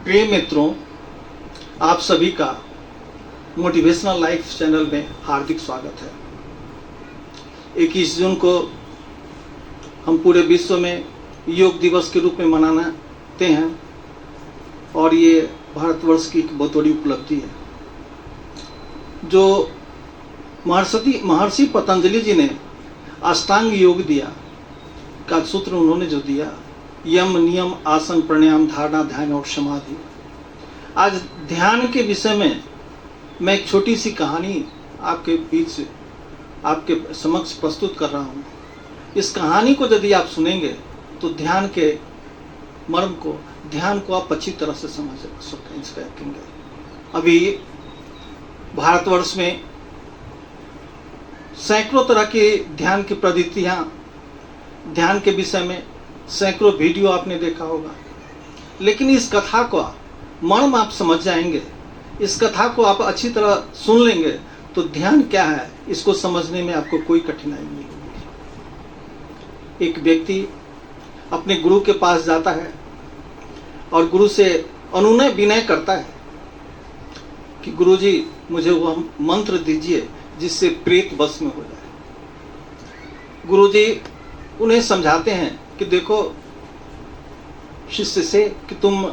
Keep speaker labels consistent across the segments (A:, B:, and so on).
A: प्रिय मित्रों, आप सभी का मोटिवेशनल लाइफ चैनल में हार्दिक स्वागत है। 21 जून को हम पूरे विश्व में योग दिवस के रूप में मनाते हैं और ये भारतवर्ष की एक बहुत बड़ी उपलब्धि है। जो महर्षि पतंजलि जी ने अष्टांग योग दिया का सूत्र उन्होंने जो दिया, यम नियम आसन प्राणायाम धारणा ध्यान और समाधि। आज ध्यान के विषय में मैं एक छोटी सी कहानी आपके बीच आपके समक्ष प्रस्तुत कर रहा हूँ। इस कहानी को यदि आप सुनेंगे तो ध्यान के मर्म को, ध्यान को आप अच्छी तरह से समझ सकेंगे। अभी भारतवर्ष में सैकड़ों तरह के ध्यान की पद्धतियाँ, ध्यान के विषय में सैकड़ों वीडियो आपने देखा होगा, लेकिन इस कथा को मर्म आप समझ जाएंगे, इस कथा को आप अच्छी तरह सुन लेंगे तो ध्यान क्या है इसको समझने में आपको कोई कठिनाई नहीं होगी। एक व्यक्ति अपने गुरु के पास जाता है और गुरु से अनुनय विनय करता है कि गुरुजी मुझे वह मंत्र दीजिए जिससे प्रेत वश में हो जाए। गुरुजी उन्हें समझाते हैं कि देखो शिष्य से कि तुम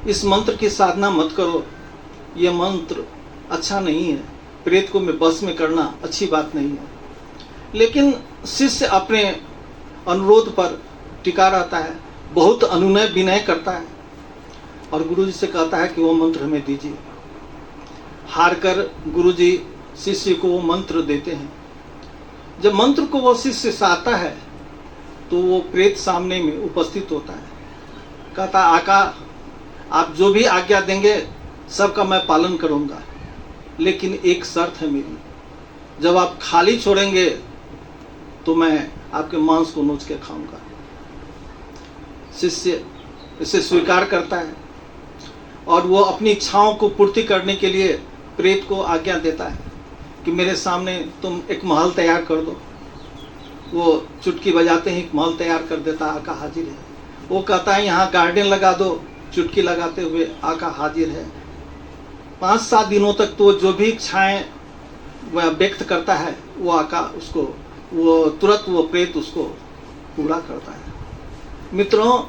A: इस मंत्र की साधना मत करो, यह मंत्र अच्छा नहीं है, प्रेत को बस में करना अच्छी बात नहीं है। लेकिन शिष्य अपने अनुरोध पर टिका रहता है, बहुत अनुनय विनय करता है और गुरुजी से कहता है कि वो मंत्र हमें दीजिए। हार कर गुरुजी शिष्य को वो मंत्र देते हैं। जब मंत्र को वो शिष्य से आता है तो वो प्रेत सामने में उपस्थित होता है। कहता, आका आप जो भी आज्ञा देंगे सबका मैं पालन करूंगा, लेकिन एक शर्त है मेरी, जब आप खाली छोड़ेंगे तो मैं आपके मांस को नोच के खाऊंगा। शिष्य इसे स्वीकार करता है और वो अपनी इच्छाओं को पूर्ति करने के लिए प्रेत को आज्ञा देता है कि मेरे सामने तुम एक महल तैयार कर दो। वो चुटकी बजाते ही एक महल तैयार कर देता, आका हाजिर है। वो कहता है यहाँ गार्डन लगा दो, चुटकी लगाते हुए आका हाजिर है। 5-7 दिनों तक तो जो भी इच्छाएं वह व्यक्त करता है वो आका उसको वो तुरंत वो प्रेत उसको पूरा करता है। मित्रों,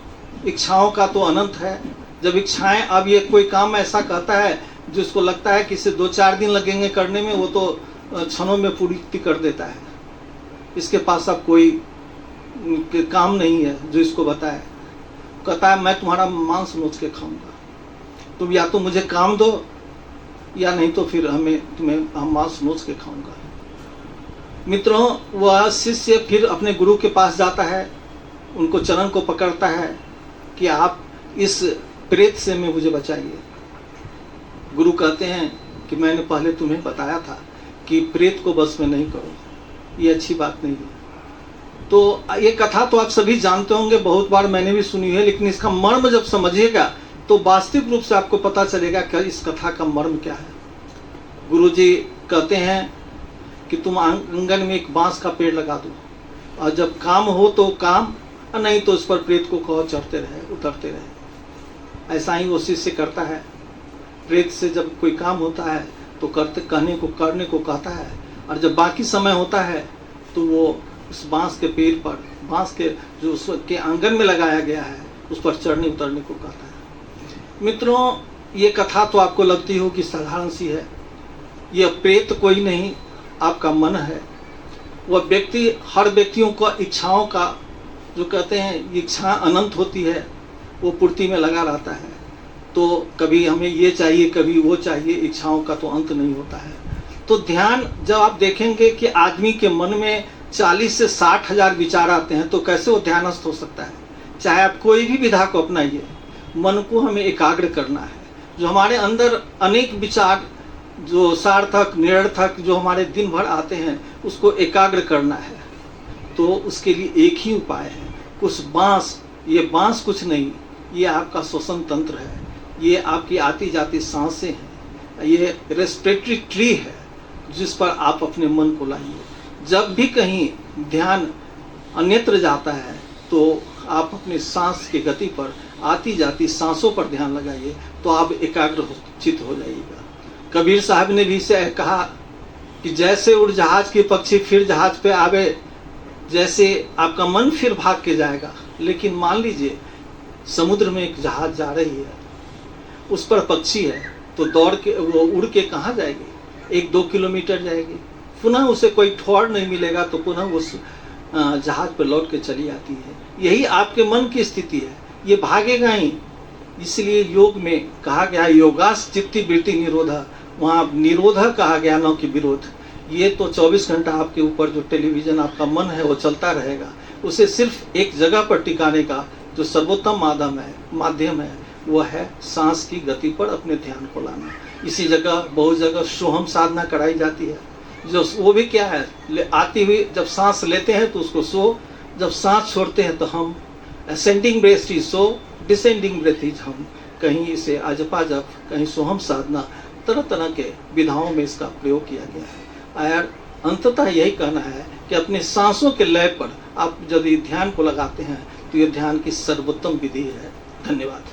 A: इच्छाओं का तो अनंत है। जब इच्छाएं, अब ये कोई काम ऐसा कहता है जिसको लगता है कि इसे 2-4 दिन लगेंगे करने में, वो तो क्षणों में पूरी कर देता है। इसके पास अब कोई काम नहीं है जो इसको बताए। कहता है मैं तुम्हारा मांस नोच के खाऊंगा, तुम या तो मुझे काम दो या नहीं तो फिर हम मांस नोच के खाऊंगा। मित्रों, वह शिष्य फिर अपने गुरु के पास जाता है, उनको चरण को पकड़ता है कि आप इस प्रेत से मुझे बचाइए। गुरु कहते हैं कि मैंने पहले तुम्हें बताया था कि प्रेत को बस में नहीं करो, ये अच्छी बात नहीं है। तो ये कथा तो आप सभी जानते होंगे, बहुत बार मैंने भी सुनी है, लेकिन इसका मर्म जब समझिएगा तो वास्तविक रूप से आपको पता चलेगा कि इस कथा का मर्म क्या है। गुरुजी कहते हैं कि तुम आंगन में एक बांस का पेड़ लगा दो और जब काम हो तो काम, और नहीं तो उस पर प्रेत को कहो चढ़ते रहे उतरते रहे। ऐसा ही वो शिष्य करता है। प्रेत से जब कोई काम होता है तो करने को कहता है, और जब बाकी समय होता है तो वो उस बांस के पेड़ पर, बांस के जो उसके आंगन में लगाया गया है, उस पर चढ़ने उतरने को कहता है। मित्रों, ये कथा तो आपको लगती हो कि साधारण सी है। यह प्रेत कोई नहीं, आपका मन है। वह व्यक्ति, हर व्यक्तियों का इच्छाओं का, जो कहते हैं इच्छा अनंत होती है, वो पूर्ति में लगा रहता है। तो कभी हमें ये चाहिए, कभी वो चाहिए, इच्छाओं का तो अंत नहीं होता है। तो ध्यान, जब आप देखेंगे कि आदमी के मन में 40 से 60 हजार विचार आते हैं तो कैसे वो ध्यानस्थ हो सकता है। चाहे आप कोई भी विधा को अपनाइए, मन को हमें एकाग्र करना है। जो हमारे अंदर अनेक विचार, जो सार्थक निरर्थक जो हमारे दिन भर आते हैं, उसको एकाग्र करना है। तो उसके लिए एक ही उपाय है, कुछ बांस। ये बांस कुछ नहीं, ये आपका श्वसन तंत्र है, ये आपकी आती जाती सांसें हैं, ये रेस्पिरेटरी ट्री है जिस पर आप अपने मन को लाइए। जब भी कहीं ध्यान अन्यत्र जाता है तो आप अपनी सांस की गति पर, आती जाती सांसों पर ध्यान लगाइए, तो आप एकाग्रचित हो जाइएगा। कबीर साहब ने भी इसे कहा कि जैसे उड़ जहाज के पक्षी फिर जहाज पे आवे, जैसे आपका मन फिर भाग के जाएगा। लेकिन मान लीजिए समुद्र में एक जहाज जा रही है, उस पर पक्षी है, तो दौड़ के वो उड़ के कहाँ जाएगी? 1-2 किलोमीटर जाएगी, पुनः उसे कोई ठौर नहीं मिलेगा, तो पुनः उस जहाज पर लौट के चली आती है। यही आपके मन की स्थिति है, ये भागेगा ही। इसलिए योग में कहा गया योगास चित्ती वृत्ति निरोधा, वहाँ निरोधा कहा गया, न कि विरोध। ये तो 24 घंटा आपके ऊपर जो टेलीविजन आपका मन है वो चलता रहेगा, उसे सिर्फ एक जगह पर टिकाने का जो सर्वोत्तम माध्यम है वो है सांस की गति पर अपने ध्यान को लाना। इसी जगह बहुत जगह सोहम साधना कराई जाती है, जो वो भी क्या है, आती हुई जब सांस लेते हैं तो उसको सो, जब सांस छोड़ते हैं तो हम असेंडिंग ब्रेथ ही सो, डिसेंडिंग ब्रेथ ही हम। कहीं इसे अजपा जप, कहीं सोहम साधना, तरह तरह के विधाओं में इसका प्रयोग किया गया है। और अंततः यही कहना है कि अपने सांसों के लय पर आप यदि ध्यान को लगाते हैं तो ये ध्यान की सर्वोत्तम विधि है। धन्यवाद।